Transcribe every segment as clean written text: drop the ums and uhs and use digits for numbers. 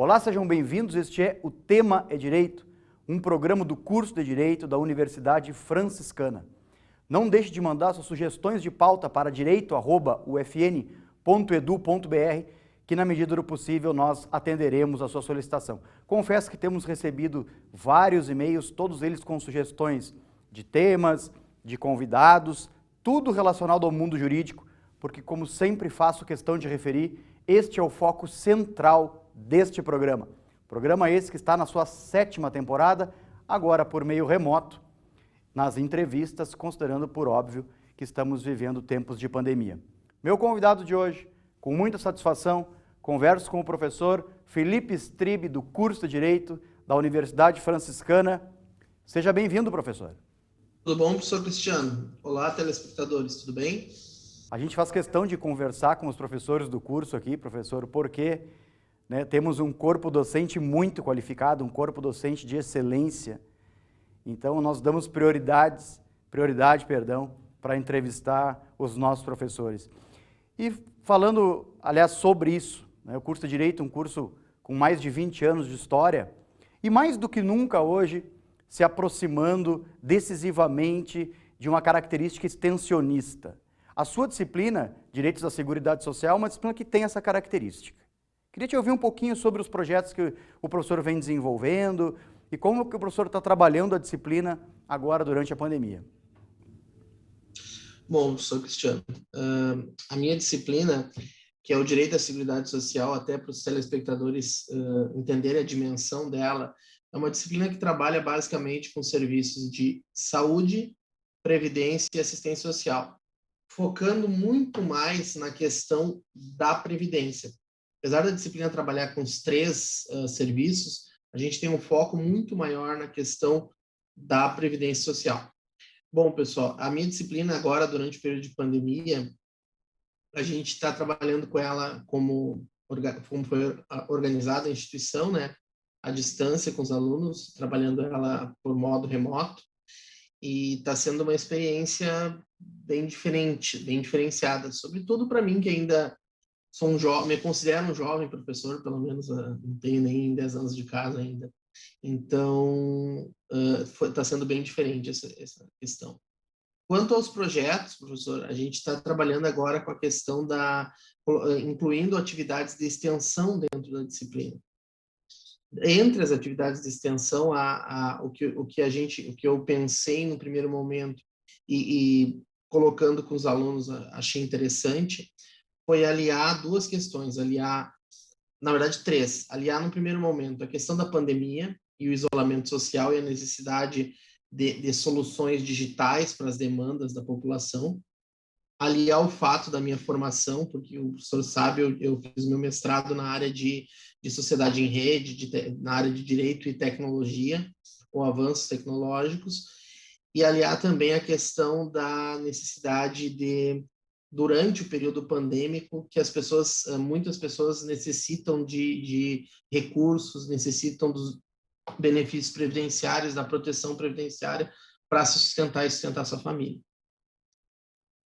Olá, sejam bem-vindos. Este é O Tema é Direito, um programa do curso de Direito da Universidade Franciscana. Não deixe de mandar suas sugestões de pauta para direito@ufn.edu.br, que na medida do possível nós atenderemos a sua solicitação. Confesso que temos recebido vários e-mails, todos eles com sugestões de temas, de convidados, tudo relacionado ao mundo jurídico, porque como sempre faço questão de referir, este é o foco central deste programa. Programa esse que está na sua 7ª temporada, agora por meio remoto, nas entrevistas, considerando por óbvio que estamos vivendo tempos de pandemia. Meu convidado de hoje, com muita satisfação, converso com o professor Felipe Strib, do curso de Direito da Universidade Franciscana. Seja bem-vindo, professor. Tudo bom, professor Cristiano? Olá, telespectadores, tudo bem? A gente faz questão de conversar com os professores do curso aqui, professor, porque temos um corpo docente muito qualificado, um corpo docente de excelência. Então, nós damos prioridade para entrevistar os nossos professores. E falando, aliás, sobre isso, o curso de Direito, um curso com mais de 20 anos de história, e mais do que nunca hoje, se aproximando decisivamente de uma característica extensionista. A sua disciplina, Direitos da Seguridade Social, é uma disciplina que tem essa característica. Queria te ouvir um pouquinho sobre os projetos que o professor vem desenvolvendo e como que o professor está trabalhando a disciplina agora durante a pandemia. Bom, professor Cristiano, a minha disciplina, que é o Direito da Seguridade Social, até para os telespectadores entenderem a dimensão dela, é uma disciplina que trabalha basicamente com serviços de saúde, previdência e assistência social, focando muito mais na questão da previdência. Apesar da disciplina trabalhar com os 3 serviços, a gente tem um foco muito maior na questão da previdência social. Bom, pessoal, a minha disciplina agora, durante o período de pandemia, a gente está trabalhando com ela como foi organizada a instituição, né? À distância com os alunos, trabalhando ela por modo remoto, e está sendo uma experiência bem diferente, bem diferenciada, sobretudo para mim que ainda sou um jovem, me considero um jovem professor, pelo menos não tenho nem 10 anos de casa ainda. Então, está sendo bem diferente essa questão. Quanto aos projetos, professor, a gente está trabalhando agora com a questão incluindo atividades de extensão dentro da disciplina. Entre as atividades de extensão, o que eu pensei no primeiro momento e colocando com os alunos, achei interessante, foi aliar 2 questões, na verdade 3, aliar no primeiro momento a questão da pandemia e o isolamento social e a necessidade de soluções digitais para as demandas da população, aliar o fato da minha formação, porque o professor sabe, eu fiz meu mestrado na área de sociedade em rede, na área de direito e tecnologia, ou avanços tecnológicos, e aliar também a questão da necessidade durante o período pandêmico, que muitas pessoas necessitam de recursos, necessitam dos benefícios previdenciários, da proteção previdenciária para se sustentar e sustentar sua família.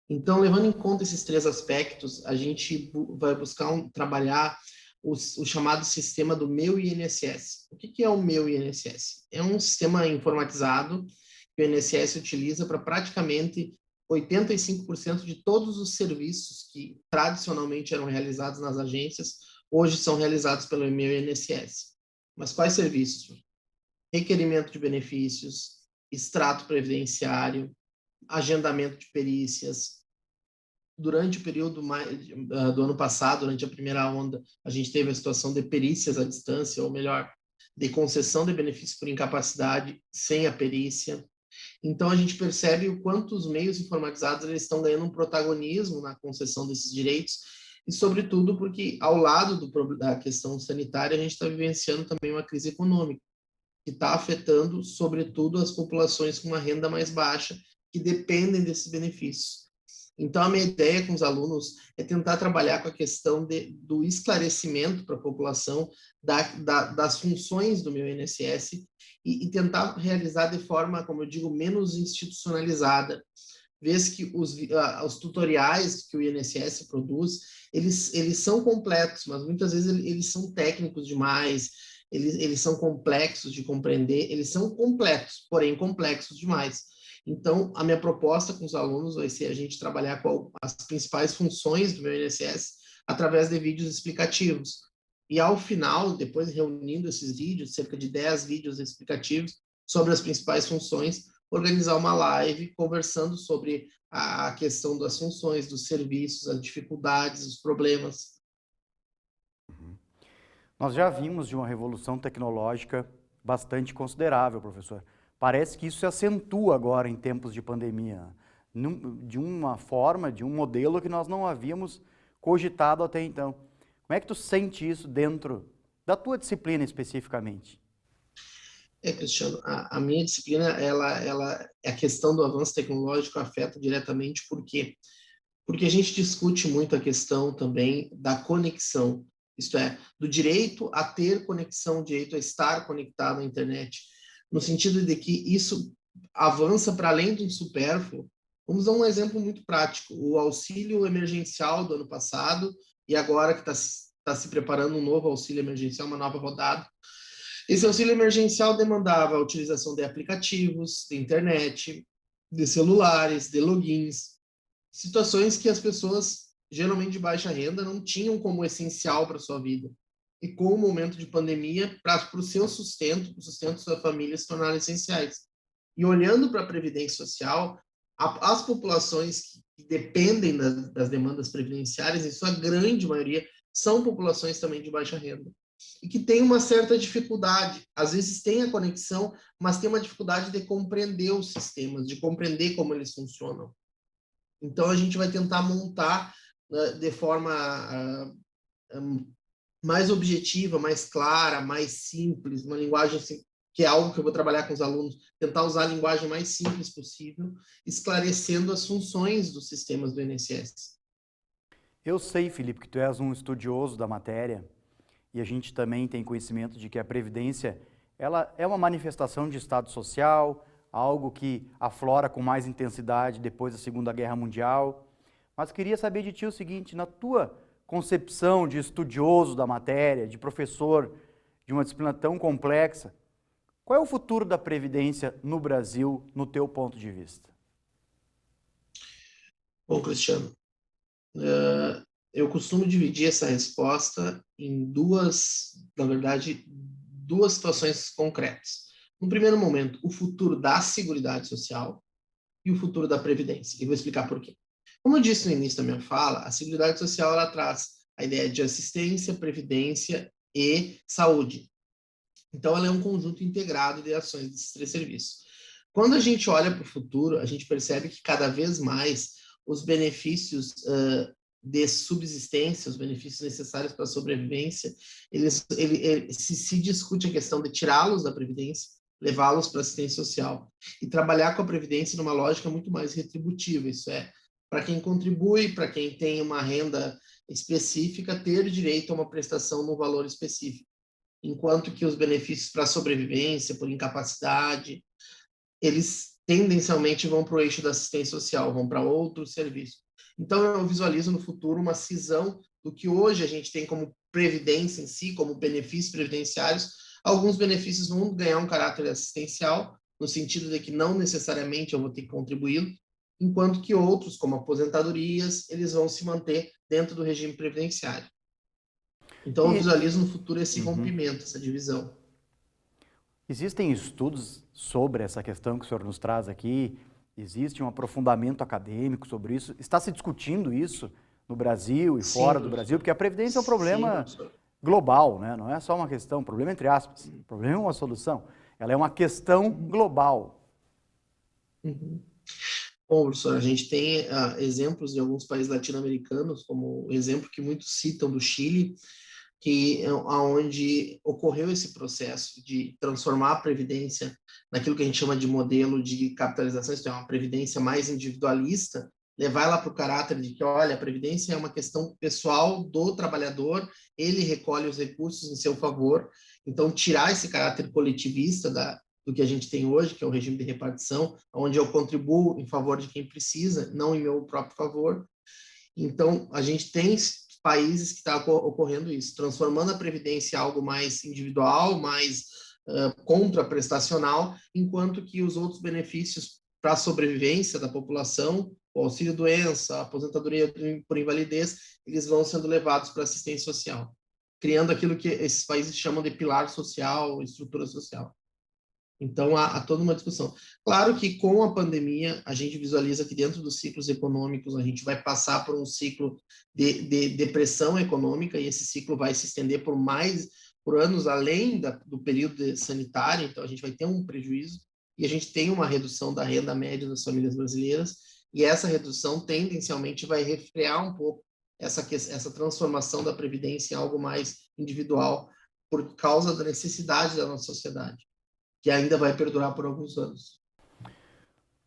Então, levando em conta esses 3 aspectos, a gente vai buscar trabalhar o chamado sistema do Meu INSS. O que é o Meu INSS? É um sistema informatizado que o INSS utiliza para praticamente 85% de todos os serviços que tradicionalmente eram realizados nas agências, hoje são realizados pelo Meu INSS. Mas quais serviços? Requerimento de benefícios, extrato previdenciário, agendamento de perícias. Durante o período do ano passado, durante a primeira onda, a gente teve a situação de perícias à distância, ou melhor, de concessão de benefícios por incapacidade sem a perícia. Então, a gente percebe o quanto os meios informatizados eles estão ganhando um protagonismo na concessão desses direitos, e, sobretudo, porque, ao lado da questão sanitária, a gente está vivenciando também uma crise econômica, que está afetando, sobretudo, as populações com uma renda mais baixa, que dependem desses benefícios. Então, a minha ideia com os alunos é tentar trabalhar com a questão do esclarecimento para a população das funções do Meu INSS e tentar realizar de forma, como eu digo, menos institucionalizada, vez que os tutoriais que o INSS produz, eles são completos, mas muitas vezes eles são técnicos demais, eles são complexos de compreender, eles são completos, porém complexos demais. Então, a minha proposta com os alunos vai ser a gente trabalhar com as principais funções do meu INSS através de vídeos explicativos. E ao final, depois reunindo esses vídeos, cerca de 10 vídeos explicativos sobre as principais funções, organizar uma live conversando sobre a questão das funções, dos serviços, as dificuldades, os problemas. Nós já vimos de uma revolução tecnológica bastante considerável, professor. Parece que isso se acentua agora em tempos de pandemia, de uma forma, de um modelo que nós não havíamos cogitado até então. Como é que tu sente isso dentro da tua disciplina especificamente? Cristiano, a minha disciplina, a questão do avanço tecnológico afeta diretamente porque a gente discute muito a questão também da conexão, isto é, do direito a ter conexão, o direito a estar conectado à internet, no sentido de que isso avança para além do supérfluo. Vamos dar um exemplo muito prático, o auxílio emergencial do ano passado, e agora que está se preparando um novo auxílio emergencial, uma nova rodada. Esse auxílio emergencial demandava a utilização de aplicativos, de internet, de celulares, de logins, situações que as pessoas, geralmente de baixa renda, não tinham como essencial para a sua vida. E com o momento de pandemia, para o seu sustento, para o sustento da sua família, se tornaram essenciais. E olhando para a Previdência Social, as populações que dependem das demandas previdenciárias, em sua grande maioria, são populações também de baixa renda. E que tem uma certa dificuldade, às vezes tem a conexão, mas tem uma dificuldade de compreender os sistemas, de compreender como eles funcionam. Então, a gente vai tentar montar de forma mais objetiva, mais clara, mais simples, uma linguagem assim, que é algo que eu vou trabalhar com os alunos, tentar usar a linguagem mais simples possível, esclarecendo as funções dos sistemas do INSS. Eu sei, Felipe, que tu és um estudioso da matéria e a gente também tem conhecimento de que a Previdência ela é uma manifestação de Estado social, algo que aflora com mais intensidade depois da Segunda Guerra Mundial. Mas queria saber de ti o seguinte, na tua concepção de estudioso da matéria, de professor de uma disciplina tão complexa, qual é o futuro da Previdência no Brasil, no teu ponto de vista? Bom, Cristiano, eu costumo dividir essa resposta em na verdade, duas situações concretas. No primeiro momento, o futuro da Seguridade Social e o futuro da Previdência. E vou explicar por quê. Como eu disse no início da minha fala, a Seguridade Social ela traz a ideia de assistência, previdência e saúde. Então, ela é um conjunto integrado de ações desses três serviços. Quando a gente olha para o futuro, a gente percebe que cada vez mais os benefícios de subsistência, os benefícios necessários para a sobrevivência, se discute a questão de tirá-los da Previdência, levá-los para a assistência social e trabalhar com a Previdência numa lógica muito mais retributiva, isso é, para quem contribui, para quem tem uma renda específica, ter direito a uma prestação no valor específico, enquanto que os benefícios para a sobrevivência, por incapacidade, eles tendencialmente vão para o eixo da assistência social, vão para outros serviços. Então, eu visualizo no futuro uma cisão do que hoje a gente tem como previdência em si, como benefícios previdenciários. Alguns benefícios vão ganhar um caráter assistencial, no sentido de que não necessariamente eu vou ter que contribuir, enquanto que outros, como aposentadorias, eles vão se manter dentro do regime previdenciário. Então, eu visualizo no futuro esse rompimento, essa divisão. Existem estudos sobre essa questão que o senhor nos traz aqui? Existe um aprofundamento acadêmico sobre isso? Está se discutindo isso no Brasil e fora do Brasil? Porque a Previdência é um problema global, né? Não é só uma questão, problema entre aspas. O problema é uma solução. Ela é uma questão global. Bom, professor, a gente tem exemplos de alguns países latino-americanos, como o exemplo que muitos citam do Chile, que onde ocorreu esse processo de transformar a previdência naquilo que a gente chama de modelo de capitalização, isso é uma previdência mais individualista, levar ela para o caráter de que, olha, a previdência é uma questão pessoal do trabalhador, ele recolhe os recursos em seu favor, então tirar esse caráter coletivista do que a gente tem hoje, que é o regime de repartição, onde eu contribuo em favor de quem precisa, não em meu próprio favor. Então, a gente tem países que está ocorrendo isso, transformando a previdência em algo mais individual, mais contraprestacional, enquanto que os outros benefícios para a sobrevivência da população, o auxílio-doença, a aposentadoria por invalidez, eles vão sendo levados para assistência social, criando aquilo que esses países chamam de pilar social, estrutura social. Então, há toda uma discussão. Claro que com a pandemia, a gente visualiza que dentro dos ciclos econômicos, a gente vai passar por um ciclo de depressão econômica, e esse ciclo vai se estender por anos além do período sanitário, então a gente vai ter um prejuízo, e a gente tem uma redução da renda média das famílias brasileiras, e essa redução tendencialmente vai refrear um pouco essa transformação da previdência em algo mais individual, por causa da necessidade da nossa sociedade, que ainda vai perdurar por alguns anos.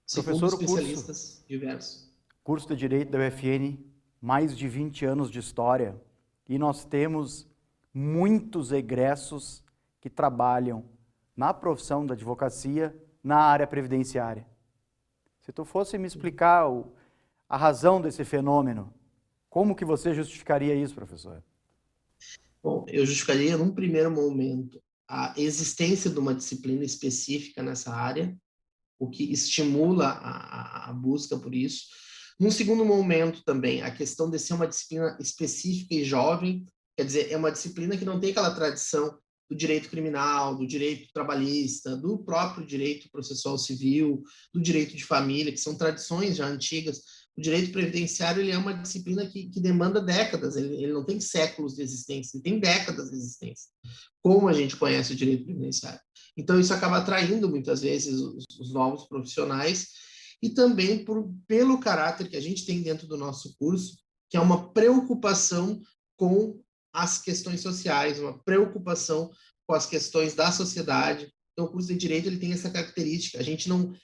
Segundo especialistas diversos. Curso de Direito da UFN, mais de 20 anos de história, e nós temos muitos egressos que trabalham na profissão da advocacia, na área previdenciária. Se tu fosse me explicar a razão desse fenômeno, como que você justificaria isso, professor? Bom, eu justificaria, num primeiro momento, a existência de uma disciplina específica nessa área, o que estimula a busca por isso. Num segundo momento também, a questão de ser uma disciplina específica e jovem, quer dizer, é uma disciplina que não tem aquela tradição do direito criminal, do direito trabalhista, do próprio direito processual civil, do direito de família, que são tradições já antigas. O direito previdenciário ele é uma disciplina que demanda décadas, ele não tem séculos de existência, ele tem décadas de existência, como a gente conhece o direito previdenciário. Então, isso acaba atraindo, muitas vezes, os novos profissionais, e também pelo caráter que a gente tem dentro do nosso curso, que é uma preocupação com as questões sociais, uma preocupação com as questões da sociedade. Então, o curso de Direito ele tem essa característica.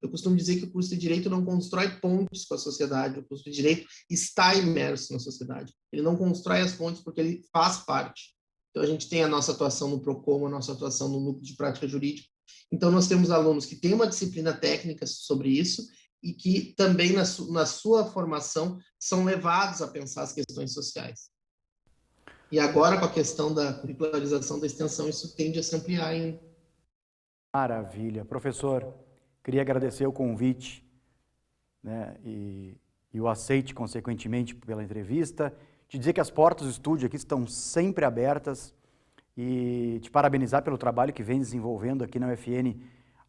Eu costumo dizer que o curso de Direito não constrói pontes com a sociedade, o curso de Direito está imerso na sociedade. Ele não constrói as pontes porque ele faz parte. Então, a gente tem a nossa atuação no PROCON, a nossa atuação no Núcleo de Prática Jurídica. Então, nós temos alunos que têm uma disciplina técnica sobre isso e que também, na sua formação, são levados a pensar as questões sociais. E agora, com a questão da curricularização da extensão, isso tende a se ampliar ainda. Maravilha. Professor, queria agradecer o convite, né, e o aceite, consequentemente, pela entrevista. Te dizer que as portas do estúdio aqui estão sempre abertas e te parabenizar pelo trabalho que vem desenvolvendo aqui na UFN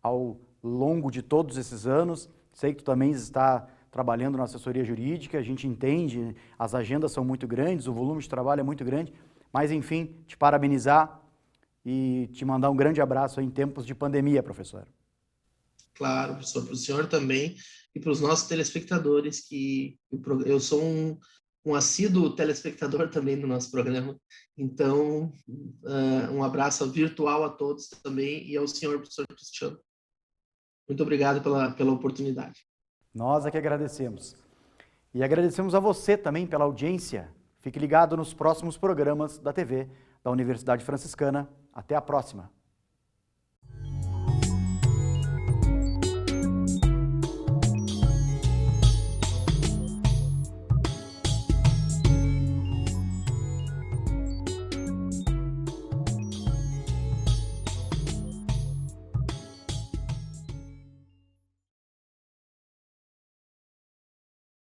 ao longo de todos esses anos. Sei que tu também está trabalhando na assessoria jurídica, a gente entende, as agendas são muito grandes, o volume de trabalho é muito grande, mas enfim, te parabenizar e te mandar um grande abraço em tempos de pandemia, professor. Claro, professor, para o senhor também e para os nossos telespectadores, que eu sou um assíduo telespectador também do nosso programa, então um abraço virtual a todos também e ao senhor, professor Cristiano. Muito obrigado pela oportunidade. Nós é que agradecemos. E agradecemos a você também pela audiência. Fique ligado nos próximos programas da TV da Universidade Franciscana. Até a próxima.